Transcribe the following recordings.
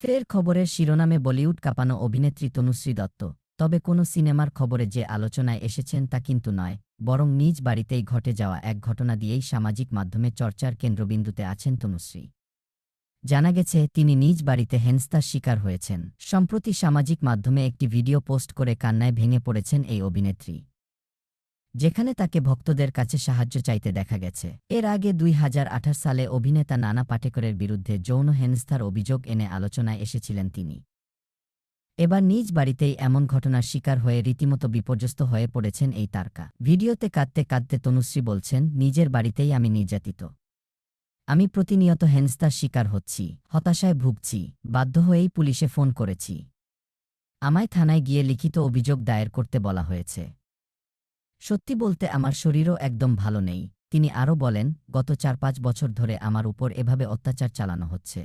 ফের খবরের শিরোনামে বলিউড কাঁপানো অভিনেত্রী তনুশ্রী দত্ত। তবে কোনো সিনেমার খবরে যে আলোচনায় এসেছেন তা কিন্তু নয়, বরং নিজ বাড়িতেই ঘটে যাওয়া এক ঘটনা দিয়েই সামাজিক মাধ্যমে চর্চার কেন্দ্রবিন্দুতে আছেন তনুশ্রী। জানা গেছে তিনি নিজ বাড়িতে হেনস্থার শিকার হয়েছেন। সম্প্রতি সামাজিক মাধ্যমে একটি ভিডিও পোস্ট করে কান্নায় ভেঙে পড়েছেন এই অভিনেত্রী, যেখানে তাকে ভক্তদের কাছে সাহায্য চাইতে দেখা গেছে। এর আগে ২০২৮ সালে অভিনেতা নানা পাটেকরের বিরুদ্ধে যৌন হেনস্থার অভিযোগ এনে আলোচনায় এসেছিলেন তিনি। এবার নিজ বাড়িতেই এমন ঘটনার শিকার হয়ে রীতিমতো বিপর্যস্ত হয়ে পড়েছেন এই তারকা। ভিডিওতে কাঁদতে কাঁদতে তনুশ্রী বলছেন, নিজের বাড়িতেই আমি নির্যাতিত। আমি প্রতিনিয়ত হেনস্থার শিকার হচ্ছি, হতাশায় ভুগছি, বাধ্য হয়েই পুলিশে ফোন করেছি। আমায় থানায় গিয়ে লিখিত অভিযোগ দায়ের করতে বলা হয়েছে। সত্যি বলতে আমার শরীরও একদম ভালো নেই। তিনি আরও বলেন, গত ৪-৫ বছর ধরে আমার উপর এভাবে অত্যাচার চালানো হচ্ছে।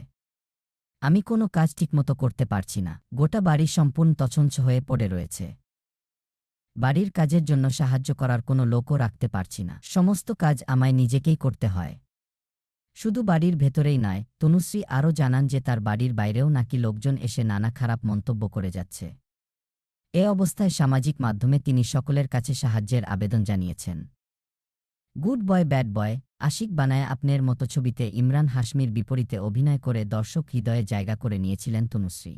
আমি কোনো কাজ ঠিকমতো করতে পারছি না। গোটা বাড়ি সম্পূর্ণ তছনছ হয়ে পড়ে রয়েছে। বাড়ির কাজের জন্য সাহায্য করার কোনো লোকও রাখতে পারছি না। সমস্ত কাজ আমায় নিজেকেই করতে হয়। শুধু বাড়ির ভেতরেই নয়, তনুশ্রী আরও জানান যে তার বাড়ির বাইরেও নাকি লোকজন এসে নানা খারাপ মন্তব্য করে যাচ্ছে। এ অবস্থায় সামাজিক মাধ্যমে তিনি সকলের কাছে সাহায্যের আবেদন জানিয়েছেন। গুড বয় ব্যাড বয়, আশিক বানায়া আপনের মতো ছবিতে ইমরান হাশমির বিপরীতে অভিনয় করে দর্শক হৃদয়ে জায়গা করে নিয়েছিলেন তনুশ্রী।